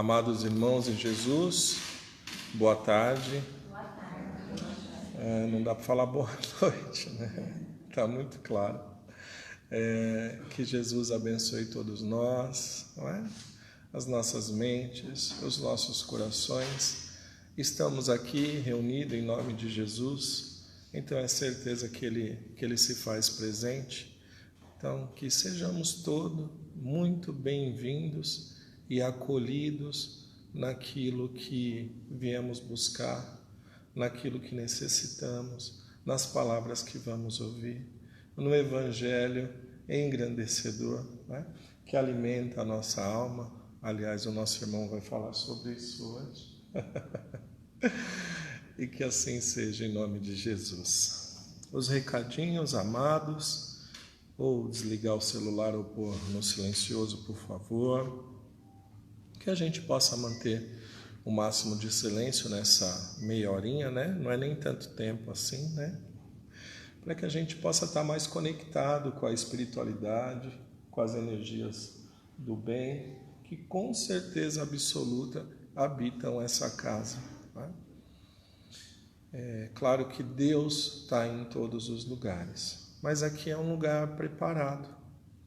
Amados irmãos em Jesus, boa tarde. Boa tarde. Não dá para falar boa noite, né? Está muito claro. Que Jesus abençoe todos nós, não é? As nossas mentes, os nossos corações. Estamos aqui reunidos em nome de Jesus, então é certeza que Ele se faz presente. Então, que sejamos todos muito bem-vindos e acolhidos naquilo que viemos buscar, naquilo que necessitamos, nas palavras que vamos ouvir, no Evangelho engrandecedor, né? Que alimenta a nossa alma. Aliás, o nosso irmão vai falar sobre isso hoje. E que assim seja em nome de Jesus. Os recadinhos, amados, ou desligar o celular ou pôr no silencioso, por favor. Que a gente possa manter o máximo de silêncio nessa meia horinha, né? Não é nem tanto tempo assim, né? Para que a gente possa estar mais conectado com a espiritualidade, com as energias do bem, que com certeza absoluta habitam essa casa. Né? É claro que Deus está em todos os lugares, mas aqui é um lugar preparado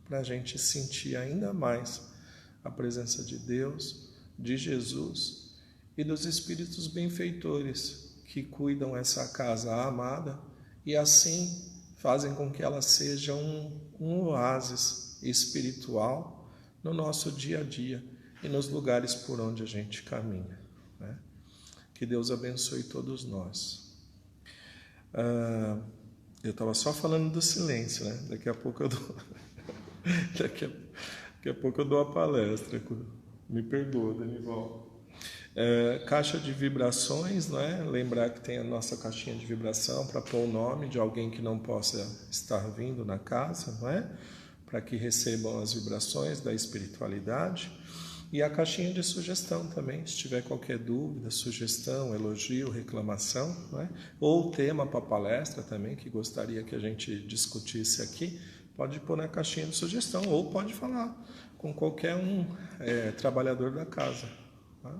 para a gente sentir ainda mais a presença de Deus, de Jesus e dos espíritos benfeitores que cuidam essa casa amada e assim fazem com que ela seja um oásis espiritual no nosso dia a dia e nos lugares por onde a gente caminha. Né? Que Deus abençoe todos nós. Eu estava só falando do silêncio, né? Daqui a pouco eu dou... Daqui a pouco eu dou a palestra. Me perdoa, Danival. Caixa de vibrações, não é? Lembrar que tem a nossa caixinha de vibração para pôr o nome de alguém que não possa estar vindo na casa, não é? Para que recebam as vibrações da espiritualidade. E a caixinha de sugestão também, se tiver qualquer dúvida, sugestão, elogio, reclamação, não é? Ou tema para a palestra também, que gostaria que a gente discutisse aqui, pode pôr na caixinha de sugestão, ou pode falar com qualquer trabalhador da casa. Tá?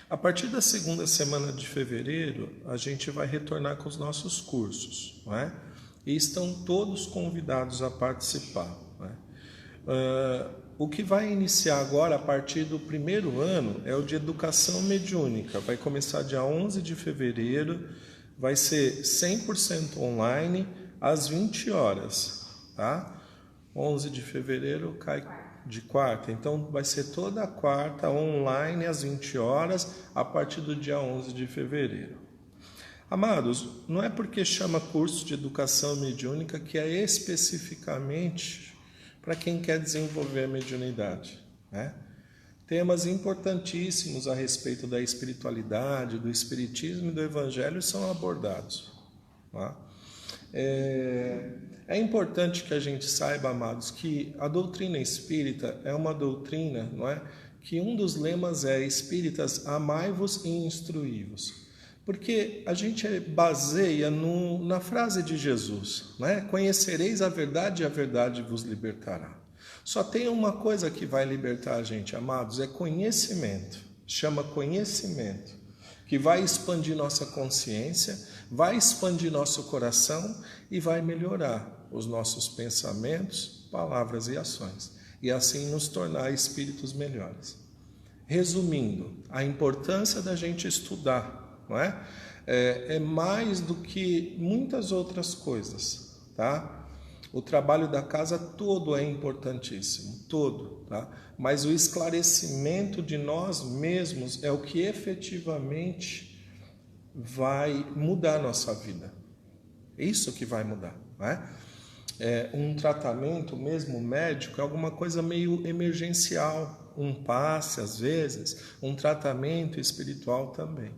A partir da segunda semana de fevereiro, a gente vai retornar com os nossos cursos, não é? E estão todos convidados a participar. Não é? O que vai iniciar agora, a partir do primeiro ano, é o de educação mediúnica. Vai começar dia 11 de fevereiro, vai ser 100% online, às 20 horas, tá? 11 de fevereiro cai de quarta, então vai ser toda a quarta online às 20 horas, a partir do dia 11 de fevereiro. Amados, não é porque chama curso de educação mediúnica que é especificamente para quem quer desenvolver a mediunidade, né? Temas importantíssimos a respeito da espiritualidade, do espiritismo e do evangelho são abordados, tá? É importante que a gente saiba, amados, que a doutrina espírita é uma doutrina, não é? Que um dos lemas é: espíritas, amai-vos e instruí-vos. Porque a gente baseia na frase de Jesus, não é? Conhecereis a verdade e a verdade vos libertará. Só tem uma coisa que vai libertar a gente, amados, é conhecimento. Chama conhecimento, que vai expandir nossa consciência, vai expandir nosso coração e vai melhorar os nossos pensamentos, palavras e ações, e assim nos tornar espíritos melhores. Resumindo, a importância da gente estudar, não é? É mais do que muitas outras coisas, tá? O trabalho da casa todo é importantíssimo, todo, tá? Mas o esclarecimento de nós mesmos é o que efetivamente vai mudar a nossa vida. É isso que vai mudar, não é? Um tratamento mesmo médico é alguma coisa meio emergencial, um passe às vezes, um tratamento espiritual também.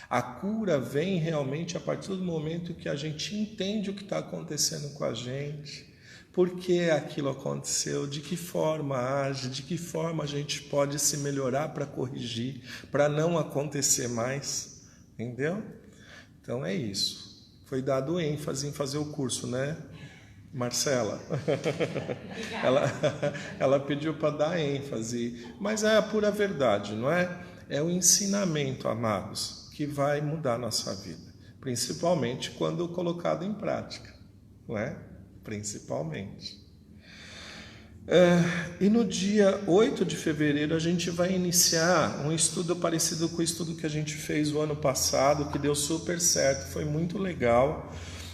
A cura vem realmente a partir do momento que a gente entende o que está acontecendo com a gente, por que aquilo aconteceu, de que forma age, de que forma a gente pode se melhorar para corrigir, para não acontecer mais, entendeu? Então é isso. Foi dado ênfase em fazer o curso, né, Marcela, ela pediu para dar ênfase, mas é a pura verdade, não é? É o ensinamento, amados, que vai mudar a nossa vida, principalmente quando colocado em prática, não é? Principalmente. E no dia 8 de fevereiro a gente vai iniciar um estudo parecido com o estudo que a gente fez o ano passado, que deu super certo, foi muito legal,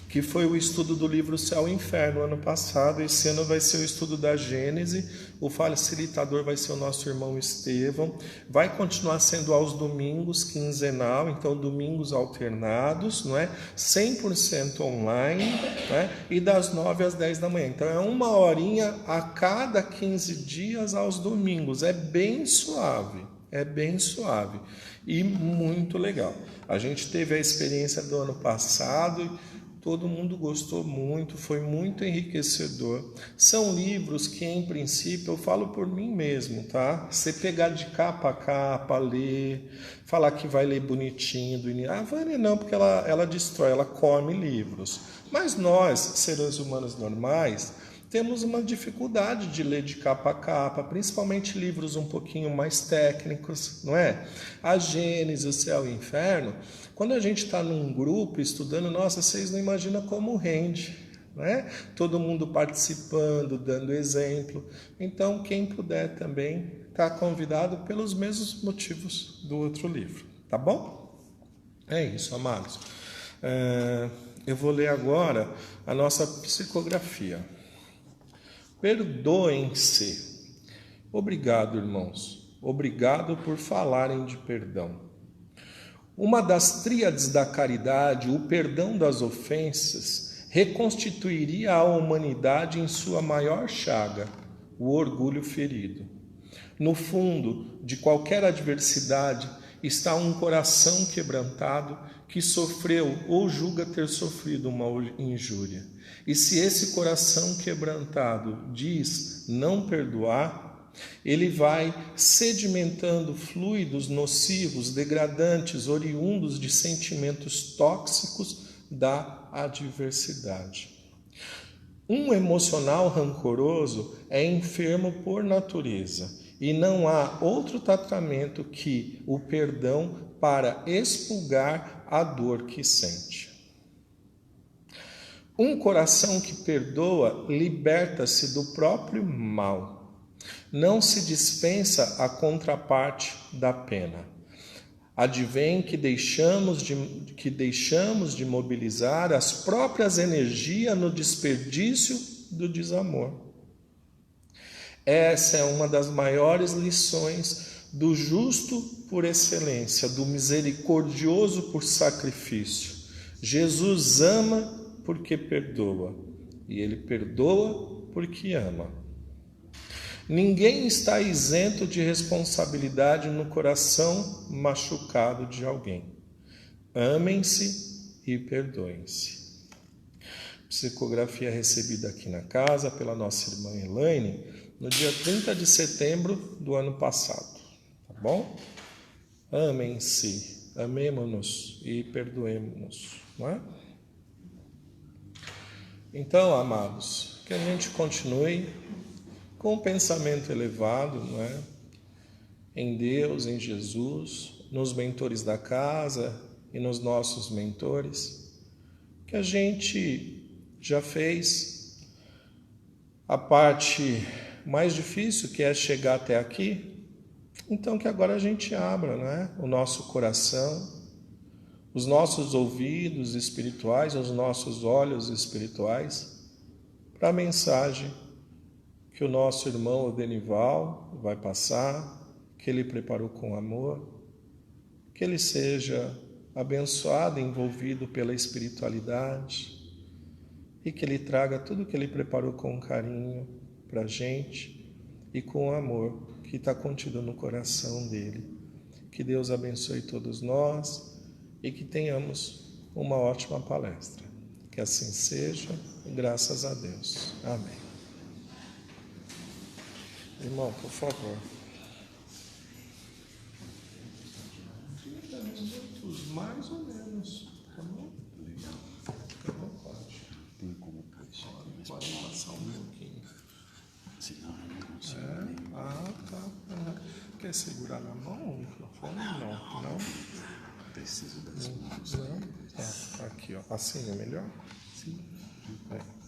que foi o estudo do livro Céu e Inferno ano passado. Esse ano vai ser o estudo da Gênese, o facilitador vai ser o nosso irmão Estevão, vai continuar sendo aos domingos, quinzenal, então domingos alternados, não é? 100% online, né? E das 9 às 10 da manhã, então é 1 horinha a cada 15 dias aos domingos, é bem suave e muito legal. A gente teve a experiência do ano passado, todo mundo gostou muito, foi muito enriquecedor. São livros que, em princípio, eu falo por mim mesmo, tá? Você pegar de capa a capa, ler, falar que vai ler bonitinho do início. A Vânia não, porque ela destrói, ela come livros. Mas nós, seres humanos normais, temos uma dificuldade de ler de capa a capa, principalmente livros um pouquinho mais técnicos, não é? A Gênesis, o Céu e o Inferno, quando a gente está num grupo estudando, nossa, vocês não imaginam como rende, não é? Todo mundo participando, dando exemplo. Então, quem puder também está convidado pelos mesmos motivos do outro livro, tá bom? É isso, amados. Eu vou ler agora a nossa psicografia. Perdoem-se. Obrigado, irmãos. Obrigado por falarem de perdão. Uma das tríades da caridade, o perdão das ofensas, reconstituiria a humanidade em sua maior chaga, o orgulho ferido. No fundo de qualquer adversidade está um coração quebrantado que sofreu ou julga ter sofrido uma injúria. E se esse coração quebrantado diz não perdoar, ele vai sedimentando fluidos nocivos, degradantes, oriundos de sentimentos tóxicos da adversidade. Um emocional rancoroso é enfermo por natureza e não há outro tratamento que o perdão para expurgar a dor que sente. Um coração que perdoa liberta-se do próprio mal. Não se dispensa a contraparte da pena. Advém que deixamos de mobilizar as próprias energias no desperdício do desamor. Essa é uma das maiores lições do justo por excelência, do misericordioso por sacrifício. Jesus ama porque perdoa, e ele perdoa porque ama. Ninguém está isento de responsabilidade no coração machucado de alguém. Amem-se e perdoem-se. Psicografia recebida aqui na casa pela nossa irmã Elaine no dia 30 de setembro do ano passado. Tá bom? Amem-se, amemo-nos e perdoemo-nos, não é? Então, amados, que a gente continue com um pensamento elevado, não é? Em Deus, em Jesus, nos mentores da casa e nos nossos mentores, que a gente já fez a parte mais difícil, que é chegar até aqui, então que agora a gente abra, não é? O nosso coração, os nossos ouvidos espirituais, os nossos olhos espirituais, para a mensagem que o nosso irmão Odenival vai passar, que ele preparou com amor, que ele seja abençoado e envolvido pela espiritualidade e que ele traga tudo que ele preparou com carinho para a gente e com amor que está contido no coração dele. Que Deus abençoe todos nós e que tenhamos uma ótima palestra. Que assim seja, graças a Deus. Amém. Irmão, por favor. 30 minutos, mais ou menos. Tá bom? Legal. Tá bom, pode. Tem como pôr isso aqui. quer segurar na mão o microfone? Não. Não? Preciso das mãos. Não? Tá, aqui, ó. Assim é melhor? Sim.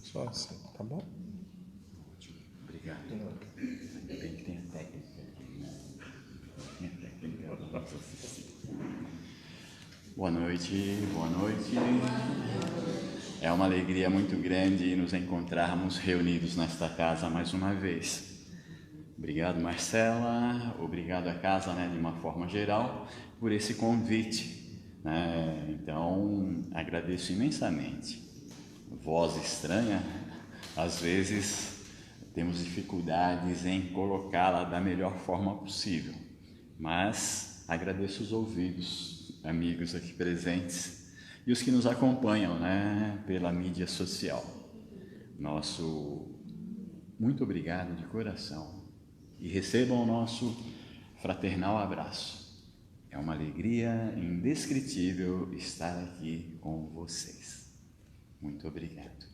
Só assim, tá bom? Obrigado. Ainda bem que tem a técnica aqui, né? Tem a técnica da nossa assistência. Boa noite. É uma alegria muito grande nos encontrarmos reunidos nesta casa mais uma vez. Obrigado, Marcela. Obrigado à casa, né, de uma forma geral, por esse convite, né? Então, agradeço imensamente. Voz estranha, às vezes temos dificuldades em colocá-la da melhor forma possível, mas agradeço os ouvidos, amigos aqui presentes e os que nos acompanham, né, pela mídia social. Nosso muito obrigado de coração e recebam o nosso fraternal abraço. É uma alegria indescritível estar aqui com vocês. Muito obrigado.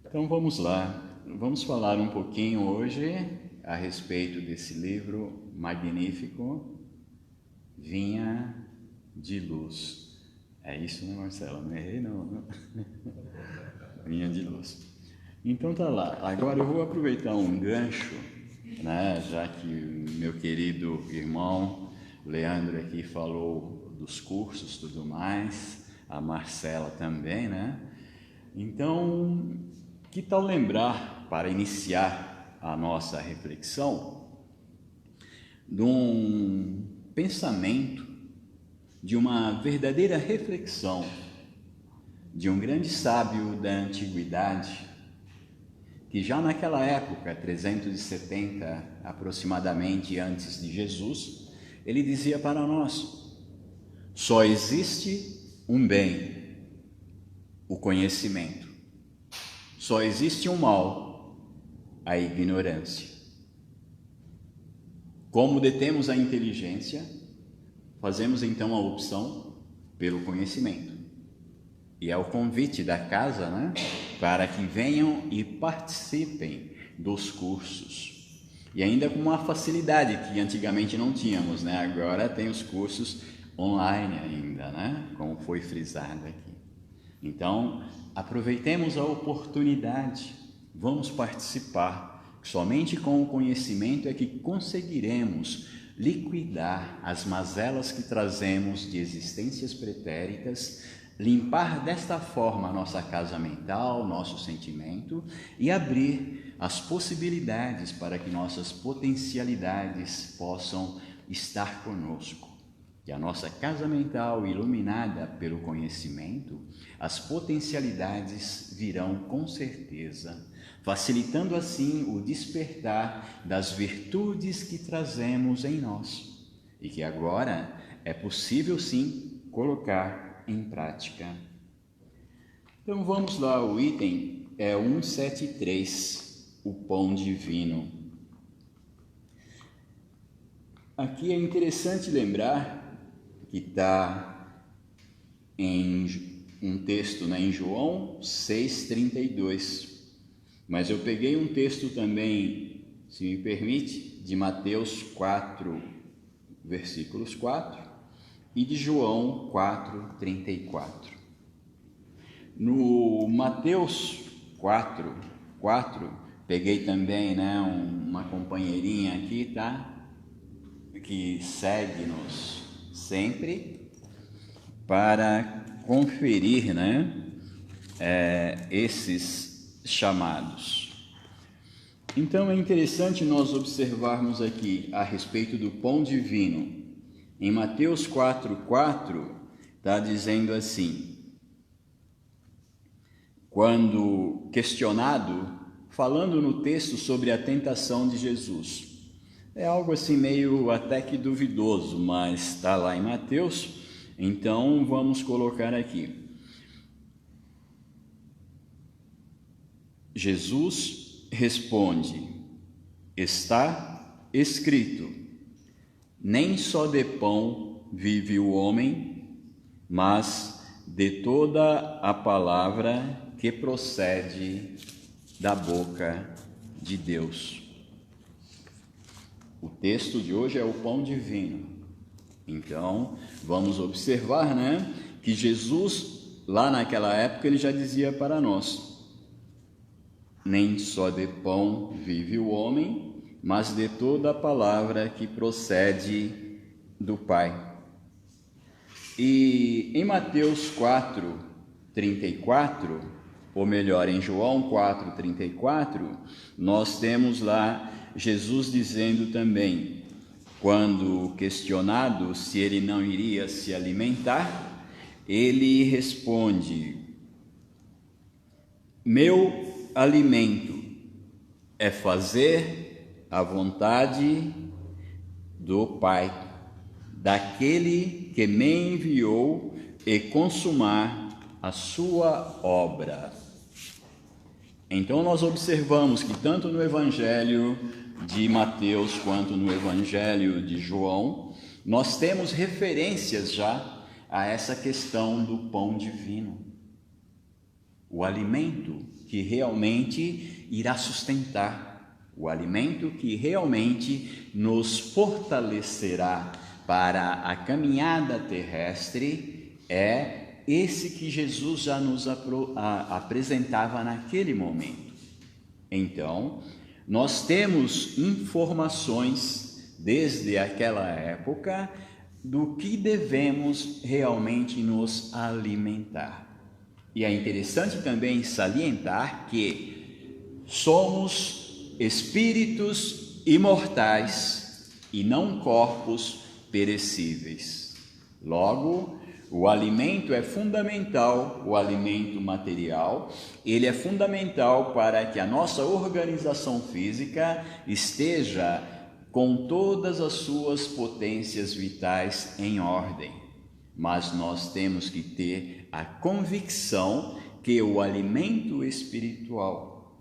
Então vamos lá, vamos falar um pouquinho hoje a respeito desse livro magnífico, Vinha de Luz. É isso, né, Marcela? Não errei, não. Vinha de Luz. Então tá lá. Agora eu vou aproveitar um gancho, né, já que meu querido irmão Leandro aqui falou dos cursos, tudo mais, a Marcela também, né? Então, que tal lembrar, para iniciar a nossa reflexão, de um pensamento, de uma verdadeira reflexão de um grande sábio da antiguidade, que já naquela época, 370 aproximadamente antes de Jesus, ele dizia para nós: só existe um bem, o conhecimento. Só existe um mal, a ignorância. Como detemos a inteligência, fazemos então a opção pelo conhecimento. E é o convite da casa, né, para que venham e participem dos cursos. E ainda com uma facilidade que antigamente não tínhamos, né? Agora tem os cursos online ainda, né? Como foi frisado aqui. Então, aproveitemos a oportunidade, vamos participar. Somente com o conhecimento é que conseguiremos liquidar as mazelas que trazemos de existências pretéritas, limpar desta forma a nossa casa mental, nosso sentimento e abrir as possibilidades para que nossas potencialidades possam estar conosco. Que a nossa casa mental iluminada pelo conhecimento, as potencialidades virão com certeza, facilitando assim o despertar das virtudes que trazemos em nós e que agora é possível sim colocar em prática. Então vamos lá, o item é 173, o pão divino. Aqui é interessante lembrar que está em um texto, né, em João 6,32, mas eu peguei um texto também, se me permite, de Mateus 4, versículos 4, e de João 4,34. No Mateus 4, peguei também, né, uma companheirinha aqui, tá? Que segue-nos sempre para conferir, né, esses chamados. Então é interessante nós observarmos aqui a respeito do pão divino. Em Mateus 4,4 está dizendo assim: quando questionado, falando no texto sobre a tentação de Jesus. É algo assim meio até que duvidoso, mas está lá em Mateus, então vamos colocar aqui. Jesus responde: está escrito, nem só de pão vive o homem, mas de toda a palavra que procede da boca de Deus. O texto de hoje é o pão divino. Então, vamos observar, que Jesus, lá naquela época, ele já dizia para nós: nem só de pão vive o homem, mas de toda a palavra que procede do Pai. E em Mateus 4:34, ou melhor, em João 4:34, nós temos lá Jesus dizendo também, quando questionado se ele não iria se alimentar, ele responde: meu alimento é fazer a vontade do Pai, daquele que me enviou, e consumar a sua obra. Então nós observamos que tanto no Evangelho de Mateus quanto no Evangelho de João, nós temos referências já a essa questão do pão divino, o alimento que realmente irá sustentar, o alimento que realmente nos fortalecerá para a caminhada terrestre, é esse que Jesus já nos apresentava naquele momento. Então, nós temos informações desde aquela época do que devemos realmente nos alimentar. E é interessante também salientar que somos espíritos imortais e não corpos perecíveis. Logo, o alimento é fundamental, o alimento material, ele é fundamental para que a nossa organização física esteja com todas as suas potências vitais em ordem. Mas nós temos que ter a convicção que o alimento espiritual,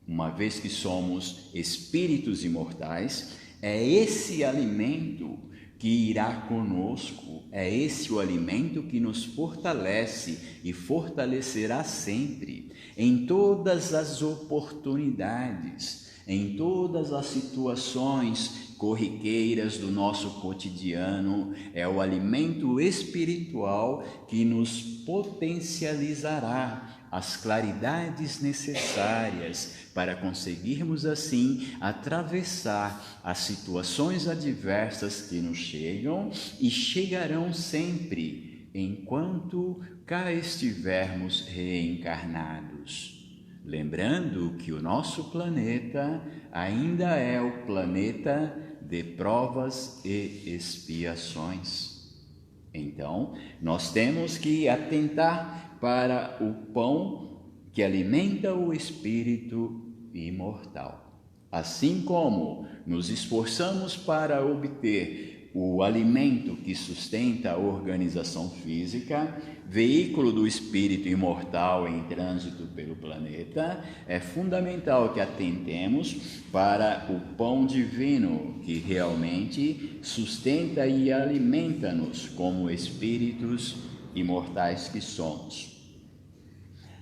uma vez que somos espíritos imortais, é esse alimento que irá conosco, é esse o alimento que nos fortalece e fortalecerá sempre, em todas as oportunidades, em todas as situações corriqueiras do nosso cotidiano. É o alimento espiritual que nos potencializará as claridades necessárias para conseguirmos assim atravessar as situações adversas que nos chegam e chegarão sempre enquanto cá estivermos reencarnados. Lembrando que o nosso planeta ainda é o planeta de provas e expiações. Então, nós temos que atentar para o pão que alimenta o espírito imortal. Assim como nos esforçamos para obter o alimento que sustenta a organização física, veículo do espírito imortal em trânsito pelo planeta, é fundamental que atentemos para o pão divino que realmente sustenta e alimenta-nos como espíritos imortais que somos.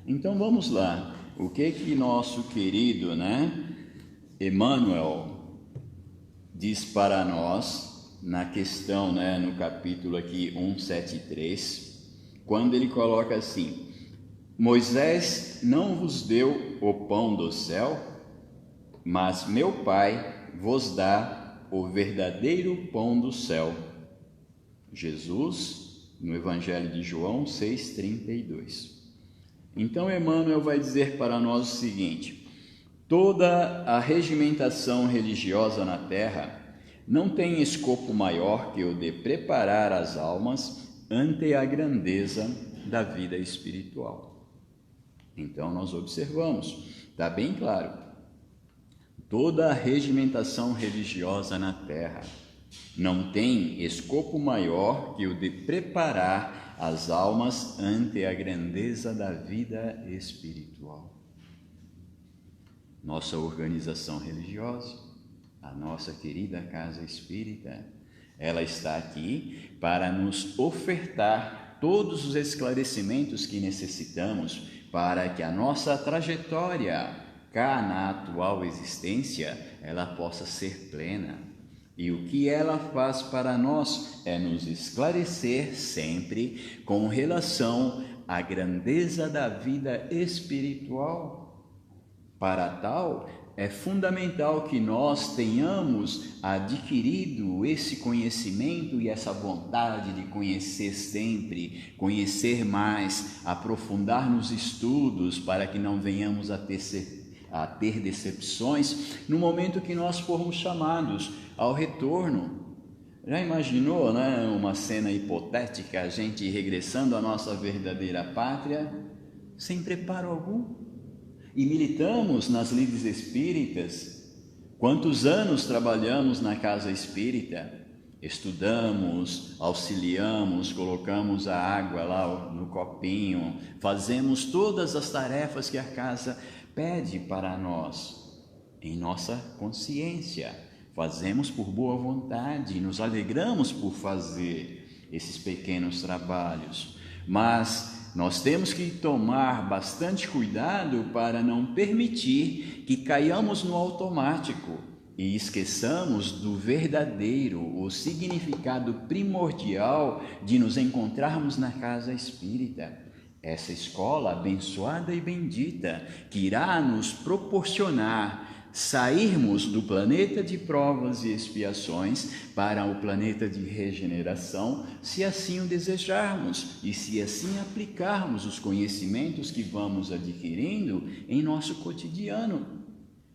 Então vamos lá, o que nosso querido, Emmanuel diz para nós na questão, no capítulo aqui 173, quando ele coloca assim: Moisés não vos deu o pão do céu, mas meu Pai vos dá o verdadeiro pão do céu. Jesus, no Evangelho de João 6,32. Então Emmanuel vai dizer para nós o seguinte: toda a regimentação religiosa na Terra não tem escopo maior que o de preparar as almas ante a grandeza da vida espiritual. Então nós observamos, está bem claro, toda a regimentação religiosa na Terra não tem escopo maior que o de preparar as almas ante a grandeza da vida espiritual. Nossa organização religiosa, a nossa querida Casa Espírita, ela está aqui para nos ofertar todos os esclarecimentos que necessitamos para que a nossa trajetória cá na atual existência ela possa ser plena. E o que ela faz para nós é nos esclarecer sempre com relação à grandeza da vida espiritual. Para tal, é fundamental que nós tenhamos adquirido esse conhecimento e essa vontade de conhecer sempre, conhecer mais, aprofundar nos estudos para que não venhamos a ter decepções no momento que nós formos chamados ao retorno. Já imaginou, né, uma cena hipotética, a gente regressando à nossa verdadeira pátria sem preparo algum? E militamos nas lides espíritas. Quantos anos trabalhamos na casa espírita? Estudamos, auxiliamos, colocamos a água lá no copinho, fazemos todas as tarefas que a casa pede para nós, em nossa consciência. Fazemos por boa vontade, nos alegramos por fazer esses pequenos trabalhos, mas nós temos que tomar bastante cuidado para não permitir que caiamos no automático e esqueçamos do verdadeiro, o significado primordial de nos encontrarmos na casa espírita. Essa escola abençoada e bendita que irá nos proporcionar sairmos do planeta de provas e expiações para o planeta de regeneração, se assim o desejarmos e se assim aplicarmos os conhecimentos que vamos adquirindo em nosso cotidiano,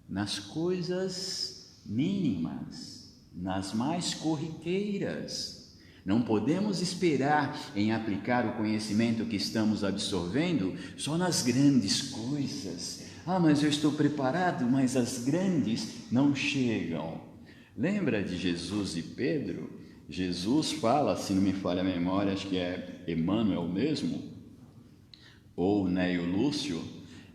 nas coisas mínimas, nas mais corriqueiras. Não podemos esperar em aplicar o conhecimento que estamos absorvendo só nas grandes coisas. Mas eu estou preparado, mas as grandes não chegam. Lembra de Jesus e Pedro? Jesus fala, se não me falha a memória, acho que é Emmanuel mesmo, ou Neio Lúcio,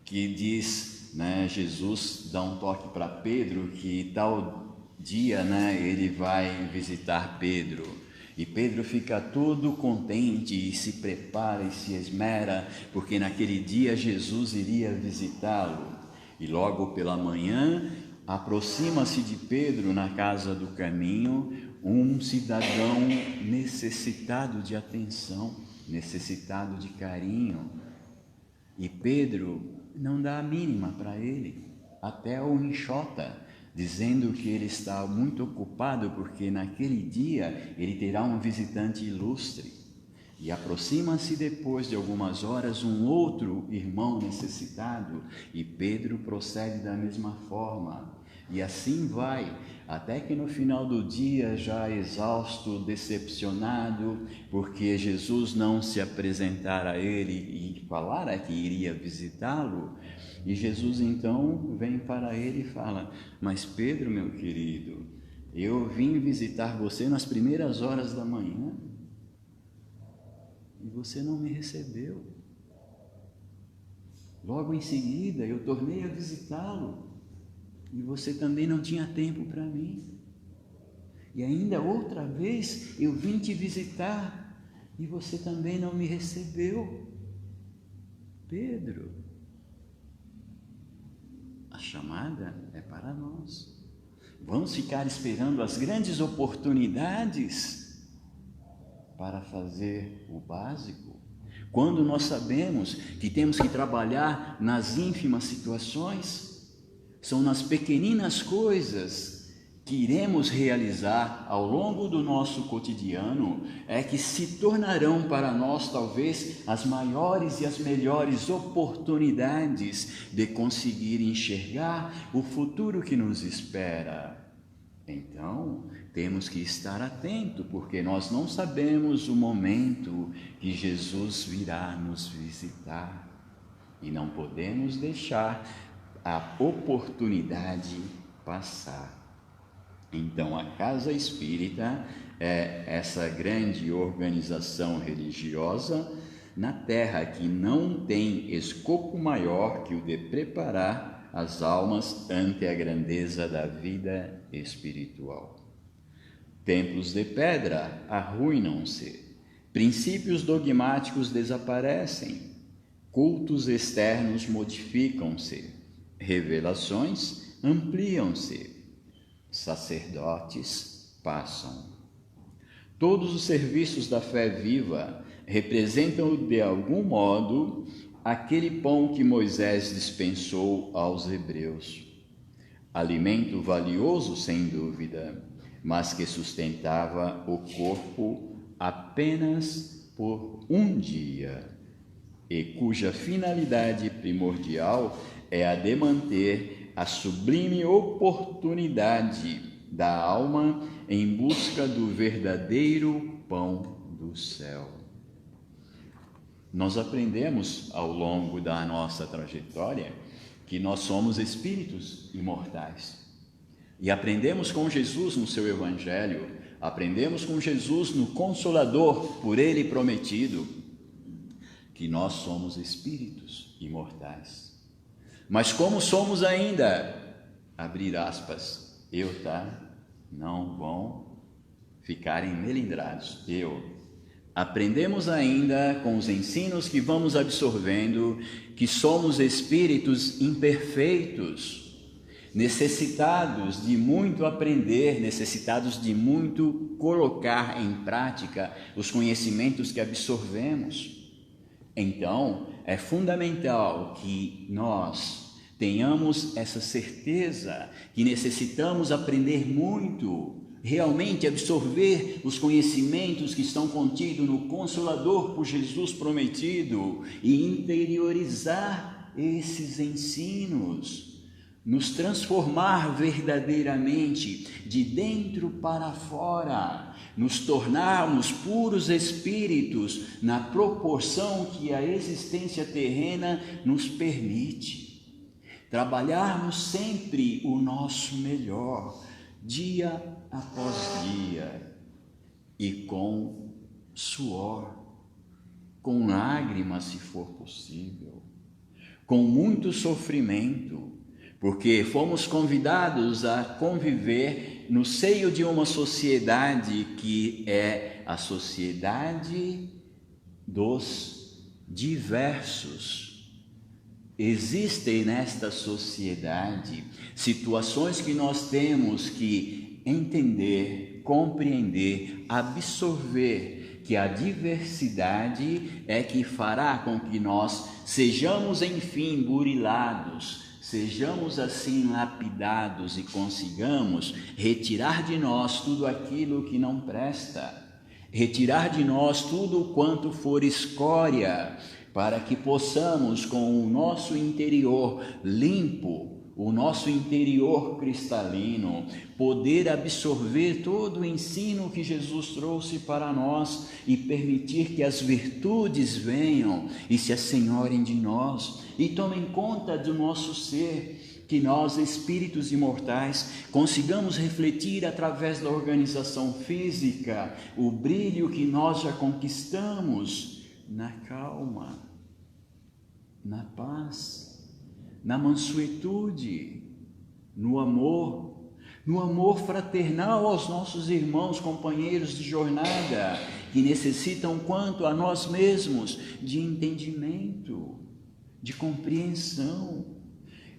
que diz, Jesus dá um toque para Pedro que tal dia, ele vai visitar Pedro. E Pedro fica todo contente e se prepara e se esmera, porque naquele dia Jesus iria visitá-lo. E logo pela manhã, aproxima-se de Pedro na casa do caminho um cidadão necessitado de atenção, necessitado de carinho. E Pedro não dá a mínima para ele, até o enxota, dizendo que ele está muito ocupado porque naquele dia ele terá um visitante ilustre. E aproxima-se depois de algumas horas um outro irmão necessitado e Pedro procede da mesma forma. E assim vai, até que no final do dia, já exausto, decepcionado, porque Jesus não se apresentara a ele e falara que iria visitá-lo, e Jesus então vem para ele e fala: mas Pedro, meu querido, eu vim visitar você nas primeiras horas da manhã e você não me recebeu. Logo em seguida eu tornei a visitá-lo e você também não tinha tempo para mim. E ainda outra vez eu vim te visitar e você também não me recebeu. Pedro, a chamada é para nós. Vamos ficar esperando as grandes oportunidades para fazer o básico, quando nós sabemos que temos que trabalhar nas ínfimas situações. São nas pequeninas coisas que iremos realizar ao longo do nosso cotidiano que se tornarão para nós talvez as maiores e as melhores oportunidades de conseguir enxergar o futuro que nos espera. Então, temos que estar atento, porque nós não sabemos o momento que Jesus virá nos visitar e não podemos deixar a oportunidade passar. Então, a Casa Espírita é essa grande organização religiosa na Terra que não tem escopo maior que o de preparar as almas ante a grandeza da vida espiritual. Templos de pedra arruinam-se, princípios dogmáticos desaparecem, cultos externos modificam-se, revelações ampliam-se, sacerdotes passam. Todos os serviços da fé viva representam, de algum modo, aquele pão que Moisés dispensou aos hebreus. Alimento valioso, sem dúvida, mas que sustentava o corpo apenas por um dia, e cuja finalidade primordial é a de manter a sublime oportunidade da alma em busca do verdadeiro pão do céu. Nós aprendemos ao longo da nossa trajetória que nós somos espíritos imortais. E aprendemos com Jesus no seu Evangelho, aprendemos com Jesus no Consolador, por Ele prometido, que nós somos espíritos imortais. Mas como somos ainda, abrir aspas, não vão ficarem melindrados, aprendemos ainda com os ensinos que vamos absorvendo que somos espíritos imperfeitos, necessitados de muito aprender, necessitados de muito colocar em prática os conhecimentos que absorvemos. Então, é fundamental que nós tenhamos essa certeza que necessitamos aprender muito, realmente absorver os conhecimentos que estão contidos no Consolador por Jesus prometido e interiorizar esses ensinos, nos transformar verdadeiramente de dentro para fora, nos tornarmos puros espíritos na proporção que a existência terrena nos permite, trabalharmos sempre o nosso melhor, dia após dia, e com suor, com lágrimas, se for possível, com muito sofrimento, porque fomos convidados a conviver no seio de uma sociedade que é a sociedade dos diversos. Existem nesta sociedade situações que nós temos que entender, compreender, absorver, que a diversidade é que fará com que nós sejamos, enfim, burilados, sejamos assim lapidados e consigamos retirar de nós tudo aquilo que não presta, retirar de nós tudo quanto for escória, para que possamos, com o nosso interior limpo, o nosso interior cristalino, poder absorver todo o ensino que Jesus trouxe para nós e permitir que as virtudes venham e se assenhorem de nós e tomem conta do nosso ser, que nós, espíritos imortais, consigamos refletir através da organização física o brilho que nós já conquistamos na calma, na paz, na mansuetude, no amor fraternal aos nossos irmãos, companheiros de jornada, que necessitam quanto a nós mesmos de entendimento, de compreensão.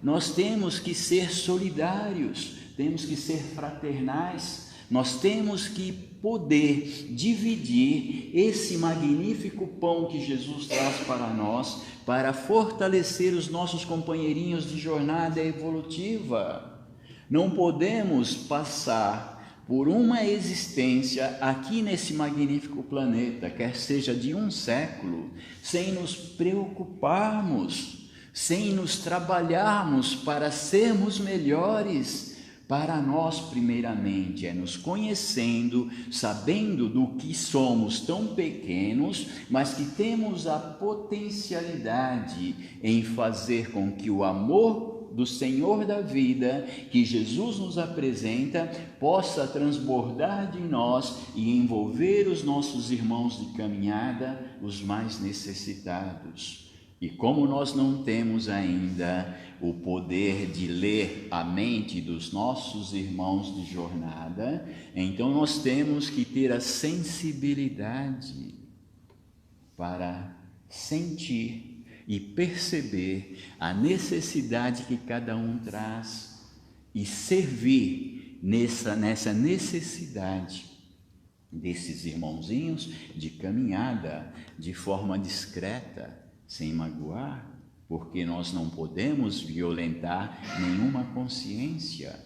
Nós temos que ser solidários, temos que ser fraternais, nós temos que poder dividir esse magnífico pão que Jesus traz para nós, para fortalecer os nossos companheirinhos de jornada evolutiva. Não podemos passar por uma existência aqui nesse magnífico planeta, quer seja de um século, sem nos preocuparmos, sem nos trabalharmos para sermos melhores. Para nós, primeiramente, é nos conhecendo, sabendo do que somos tão pequenos, mas que temos a potencialidade em fazer com que o amor do Senhor da vida, que Jesus nos apresenta, possa transbordar de nós e envolver os nossos irmãos de caminhada, os mais necessitados. E como nós não temos ainda o poder de ler a mente dos nossos irmãos de jornada, então nós temos que ter a sensibilidade para sentir e perceber a necessidade que cada um traz e servir nessa necessidade desses irmãozinhos de caminhada de forma discreta, sem magoar, porque nós não podemos violentar nenhuma consciência.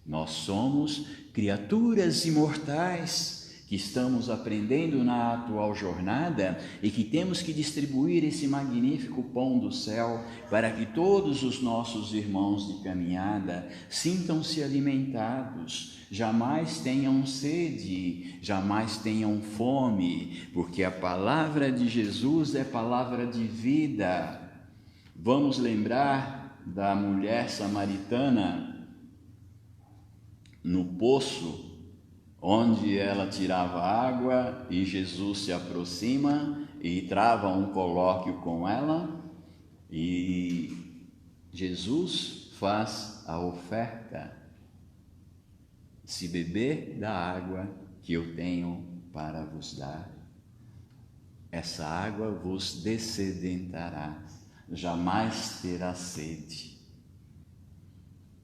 Nós somos criaturas imortais que estamos aprendendo na atual jornada e que temos que distribuir esse magnífico pão do céu para que todos os nossos irmãos de caminhada sintam-se alimentados, jamais tenham sede, jamais tenham fome, porque a palavra de Jesus é palavra de vida. Vamos lembrar da mulher samaritana no poço, onde ela tirava água e Jesus se aproxima e trava um colóquio com ela, e Jesus faz a oferta: se beber da água que eu tenho para vos dar, essa água vos dessedentará, jamais terá sede.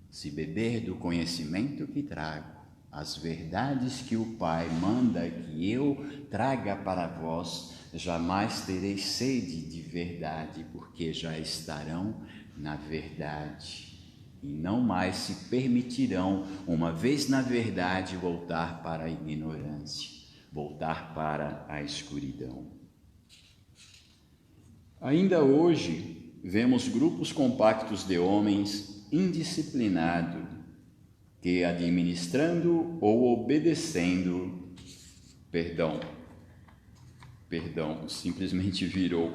Se beber do conhecimento que trago, as verdades que o Pai manda que eu traga para vós, jamais tereis sede de verdade, porque já estarão na verdade e não mais se permitirão, uma vez na verdade, voltar para a ignorância, voltar para a escuridão. Ainda hoje vemos grupos compactos de homens indisciplinados que, administrando ou obedecendo, simplesmente virou,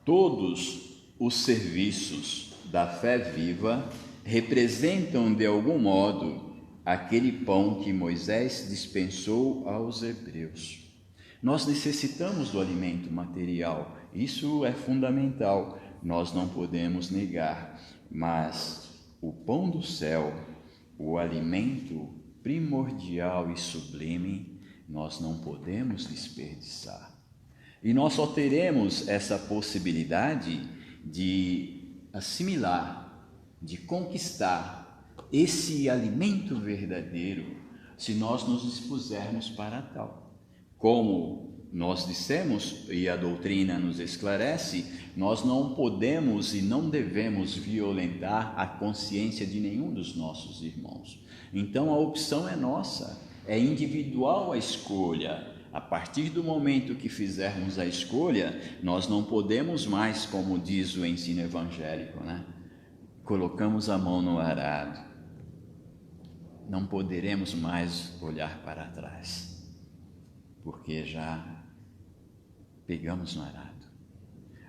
todos os serviços da fé viva representam de algum modo aquele pão que Moisés dispensou aos hebreus. Nós necessitamos do alimento material, isso é fundamental, nós não podemos negar, mas o pão do céu, o alimento primordial e sublime, nós não podemos desperdiçar. E nós só teremos essa possibilidade de assimilar, de conquistar esse alimento verdadeiro, se nós nos dispusermos para tal. Como nós dissemos, e a doutrina nos esclarece, nós não podemos e não devemos violentar a consciência de nenhum dos nossos irmãos. Então a opção é nossa, é individual a escolha. A partir do momento que fizermos a escolha, nós não podemos mais, como diz o ensino evangélico, né? Colocamos a mão no arado. Não poderemos mais olhar para trás, porque já pegamos no arado.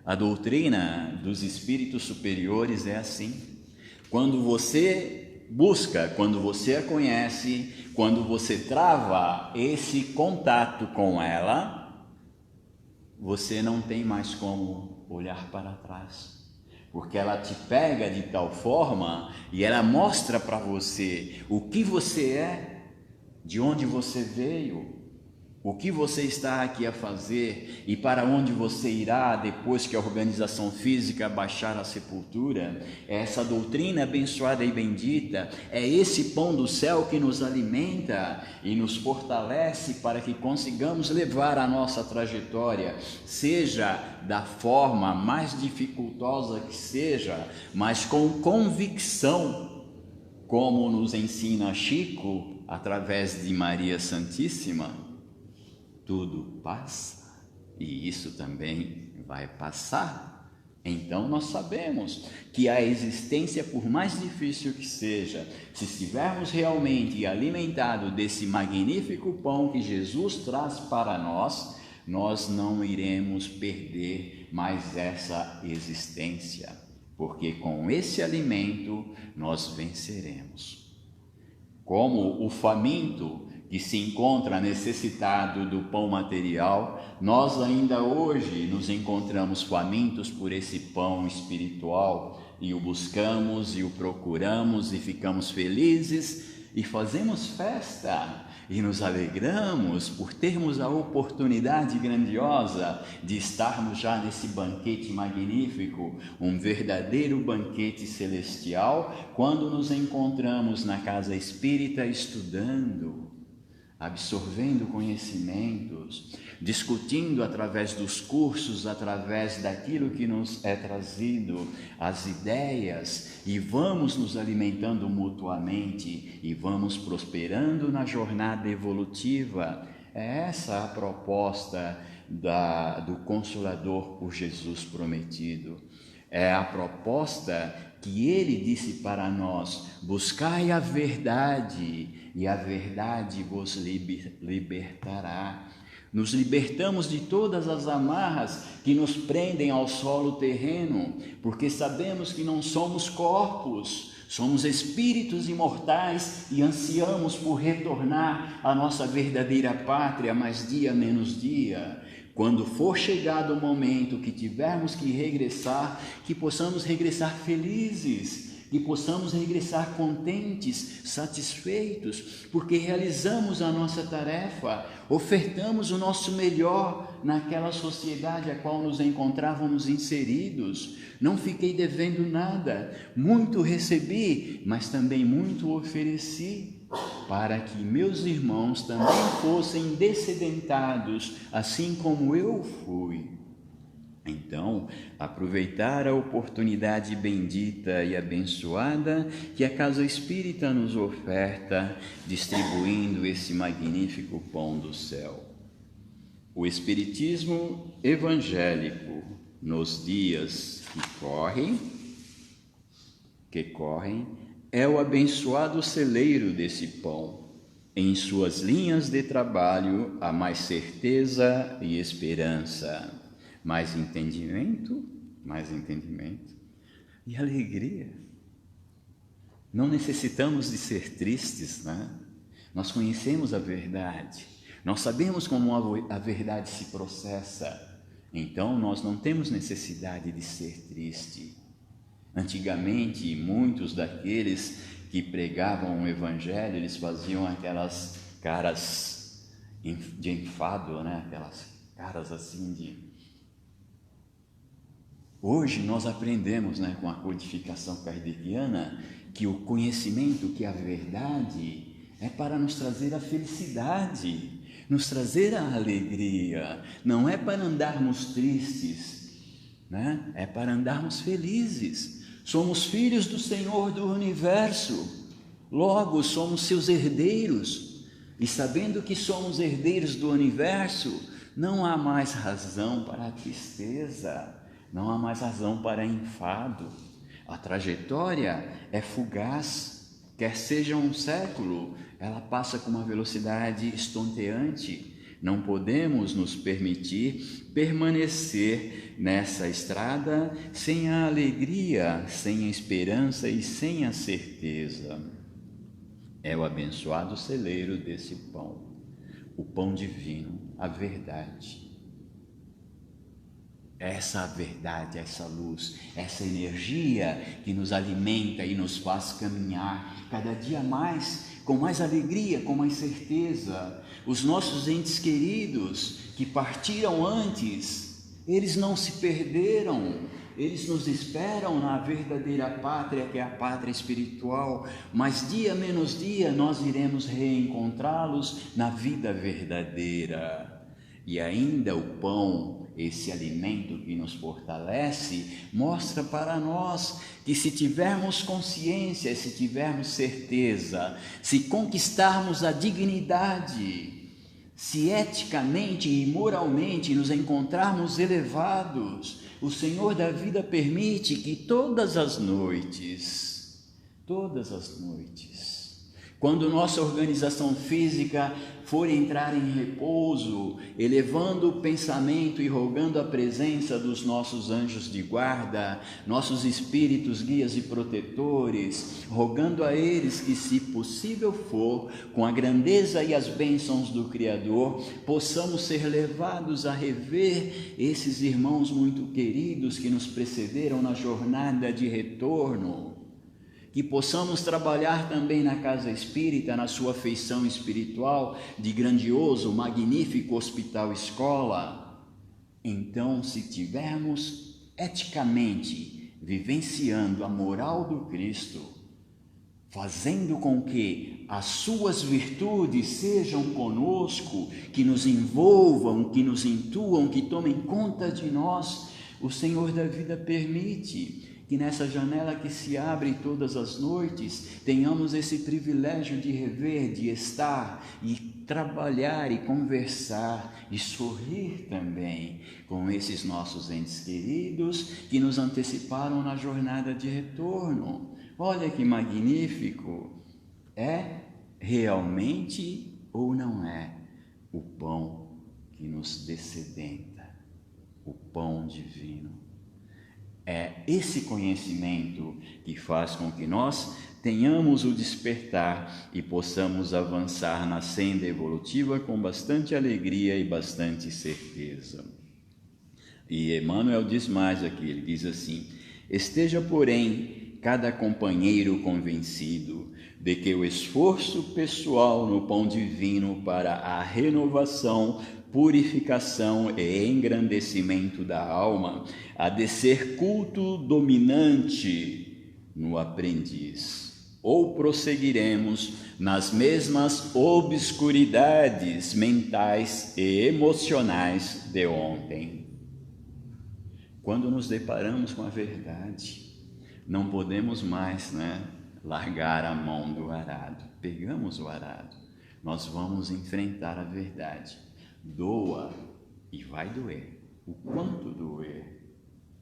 A doutrina dos espíritos superiores é assim. Quando você busca, quando você a conhece, quando você trava esse contato com ela, você não tem mais como olhar para trás, porque ela te pega de tal forma e ela mostra para você o que você é, de onde você veio, o que você está aqui a fazer e para onde você irá depois que a organização física baixar a sepultura. Essa doutrina abençoada e bendita é esse pão do céu que nos alimenta e nos fortalece para que consigamos levar a nossa trajetória, seja da forma mais dificultosa que seja, mas com convicção, como nos ensina Chico através de Maria Santíssima. Tudo passa e isso também vai passar. Então nós sabemos que a existência, por mais difícil que seja, se estivermos realmente alimentados desse magnífico pão que Jesus traz para nós, nós não iremos perder mais essa existência, porque com esse alimento nós venceremos. Como o faminto que se encontra necessitado do pão material, nós ainda hoje nos encontramos famintos por esse pão espiritual e o buscamos e o procuramos e ficamos felizes e fazemos festa e nos alegramos por termos a oportunidade grandiosa de estarmos já nesse banquete magnífico, um verdadeiro banquete celestial, quando nos encontramos na casa espírita estudando, absorvendo conhecimentos, discutindo através dos cursos, através daquilo que nos é trazido, as ideias, e vamos nos alimentando mutuamente e vamos prosperando na jornada evolutiva. É essa a proposta do Consolador por Jesus prometido. É a proposta que ele disse para nós: buscai a verdade e a verdade vos libertará. Nos libertamos de todas as amarras que nos prendem ao solo terreno, porque sabemos que não somos corpos, somos espíritos imortais e ansiamos por retornar à nossa verdadeira pátria, mais dia menos dia. Quando for chegado o momento que tivermos que regressar, que possamos regressar felizes, que possamos regressar contentes, satisfeitos, porque realizamos a nossa tarefa, ofertamos o nosso melhor naquela sociedade a qual nos encontrávamos inseridos. Não fiquei devendo nada, muito recebi, mas também muito ofereci, para que meus irmãos também fossem descedentados, assim como eu fui. Então, aproveitar a oportunidade bendita e abençoada que a Casa Espírita nos oferta, distribuindo esse magnífico pão do céu. O Espiritismo evangélico nos dias que correm, é o abençoado celeiro desse pão. Em suas linhas de trabalho há mais certeza e esperança. Mais entendimento e alegria. Não necessitamos de ser tristes, né? Nós conhecemos a verdade, nós sabemos como a verdade se processa, então nós não temos necessidade de ser triste. Antigamente, muitos daqueles que pregavam o Evangelho, eles faziam aquelas caras de enfado, né? Aquelas caras assim de... Hoje nós aprendemos, né, com a codificação kardeciana, que o conhecimento, que a verdade é para nos trazer a felicidade, nos trazer a alegria, não é para andarmos tristes, né? É para andarmos felizes. Somos filhos do Senhor do Universo, logo somos seus herdeiros, e sabendo que somos herdeiros do Universo, não há mais razão para a tristeza. Não há mais razão para enfado. A trajetória é fugaz, quer seja um século, ela passa com uma velocidade estonteante. Não podemos nos permitir permanecer nessa estrada sem a alegria, sem a esperança e sem a certeza. É o abençoado celeiro desse pão, o pão divino, a verdade. Essa verdade, essa luz, essa energia que nos alimenta e nos faz caminhar cada dia mais, com mais alegria, com mais certeza. Os nossos entes queridos que partiram antes, eles não se perderam, eles nos esperam na verdadeira pátria, que é a pátria espiritual, mas dia menos dia nós iremos reencontrá-los na vida verdadeira. E ainda o pão, esse alimento que nos fortalece, mostra para nós que se tivermos consciência, se tivermos certeza, se conquistarmos a dignidade, se eticamente e moralmente nos encontrarmos elevados, o Senhor da vida permite que todas as noites, quando nossa organização física for entrar em repouso, elevando o pensamento e rogando a presença dos nossos anjos de guarda, nossos espíritos guias e protetores, rogando a eles que, se possível for, com a grandeza e as bênçãos do Criador, possamos ser levados a rever esses irmãos muito queridos que nos precederam na jornada de retorno. que possamos trabalhar também na casa espírita, na sua feição espiritual de grandioso, magnífico hospital-escola. Então, se tivermos eticamente vivenciando a moral do Cristo, fazendo com que as suas virtudes sejam conosco, que nos envolvam, que nos intuam, que tomem conta de nós, o Senhor da vida permite que nessa janela que se abre todas as noites, tenhamos esse privilégio de rever, de estar e trabalhar e conversar e sorrir também com esses nossos entes queridos que nos anteciparam na jornada de retorno. Olha que magnífico! É realmente ou não é o pão que nos descedenta, o pão divino? É esse conhecimento que faz com que nós tenhamos o despertar e possamos avançar na senda evolutiva com bastante alegria e bastante certeza. E Emmanuel diz mais aqui, ele diz assim: esteja, porém, cada companheiro convencido de que o esforço pessoal no pão divino para a renovação, purificação e engrandecimento da alma há de ser culto dominante no aprendiz, ou prosseguiremos nas mesmas obscuridades mentais e emocionais de ontem. Quando nos deparamos com a verdade, não podemos mais, largar a mão do arado. Pegamos o arado, nós vamos enfrentar a verdade. Doa e vai doer. O quanto doer,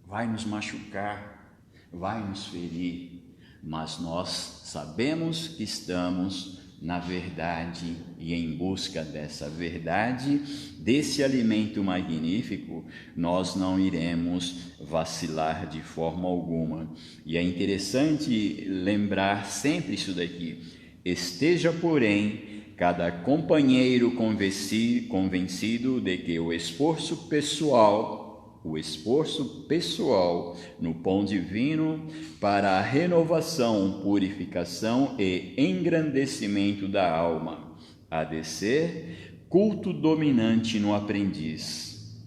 vai nos machucar, vai nos ferir, mas nós sabemos que estamos na verdade e em busca dessa verdade, desse alimento magnífico, nós não iremos vacilar de forma alguma. E é interessante lembrar sempre isso daqui: esteja, porém, cada companheiro convencido de que o esforço pessoal no pão divino para a renovação, purificação e engrandecimento da alma há de ser culto dominante no aprendiz.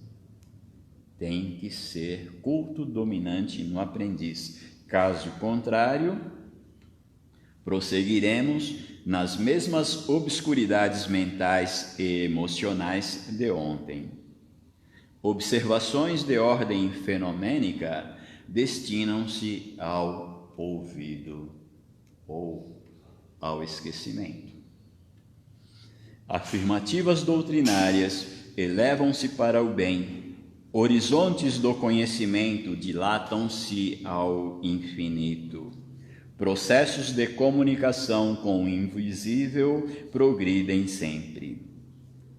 Tem que ser culto dominante no aprendiz. Caso contrário, prosseguiremos nas mesmas obscuridades mentais e emocionais de ontem. Observações de ordem fenomênica destinam-se ao olvido ou ao esquecimento. Afirmativas doutrinárias elevam-se para o bem, horizontes do conhecimento dilatam-se ao infinito. Processos de comunicação com o invisível progridem sempre.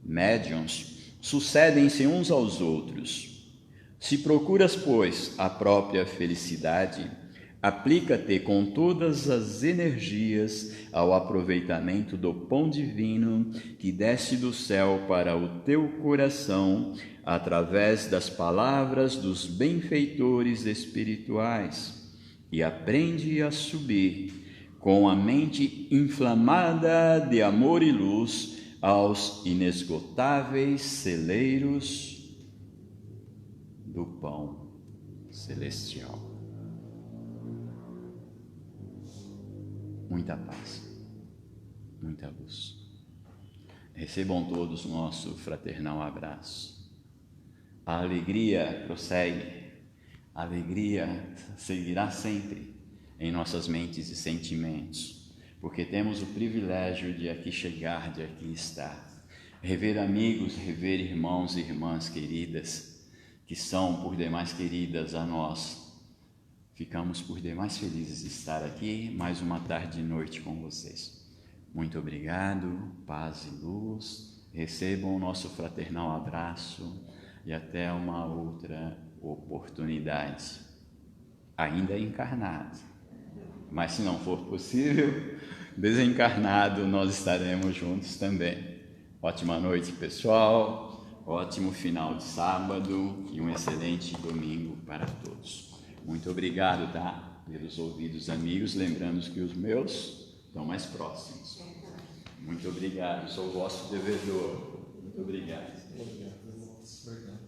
Médiuns sucedem-se uns aos outros. Se procuras, pois, a própria felicidade, aplica-te com todas as energias ao aproveitamento do pão divino que desce do céu para o teu coração através das palavras dos benfeitores espirituais. E aprende a subir com a mente inflamada de amor e luz aos inesgotáveis celeiros do pão celestial. Muita paz, muita luz. Recebam todos o nosso fraternal abraço. A alegria prossegue. A alegria seguirá sempre em nossas mentes e sentimentos, porque temos o privilégio de aqui chegar, de aqui estar, rever amigos, rever irmãos e irmãs queridas, que são por demais queridas a nós. Ficamos por demais felizes de estar aqui mais uma tarde e noite com vocês. Muito obrigado, paz e luz. Recebam o nosso fraternal abraço e até uma outra oportunidade, ainda encarnado, mas se não for possível, desencarnado, nós estaremos juntos também. Ótima noite, pessoal, ótimo final de sábado e um excelente domingo para todos. Muito obrigado, tá? pelos ouvidos amigos, lembrando que os meus estão mais próximos. Muito obrigado, sou o vosso devedor. Muito obrigado. Obrigado, irmãos. Obrigado.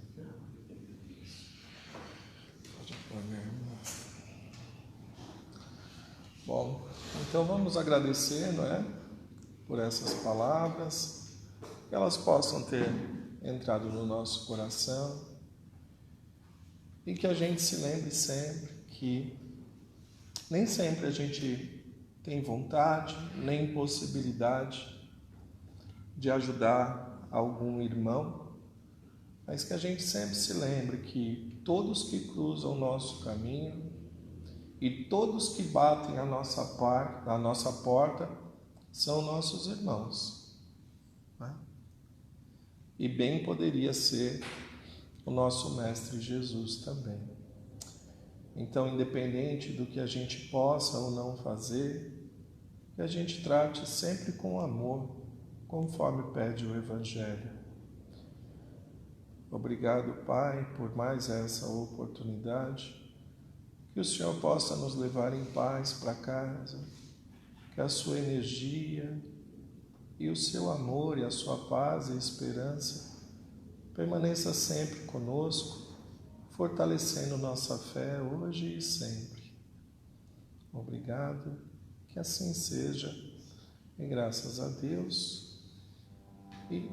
Bom, então vamos agradecer, não é? Por essas palavras, que elas possam ter entrado no nosso coração e que a gente se lembre sempre que nem sempre a gente tem vontade, nem possibilidade de ajudar algum irmão, mas que a gente sempre se lembre que todos que cruzam o nosso caminho e todos que batem a nossa porta são nossos irmãos, né? E bem poderia ser o nosso Mestre Jesus também. Então, independente do que a gente possa ou não fazer, que a gente trate sempre com amor, conforme pede o Evangelho. Obrigado, Pai, por mais essa oportunidade. Que o Senhor possa nos levar em paz para casa, que a sua energia e o seu amor e a sua paz e esperança permaneça sempre conosco, fortalecendo nossa fé hoje e sempre. Obrigado, que assim seja, e graças a Deus. E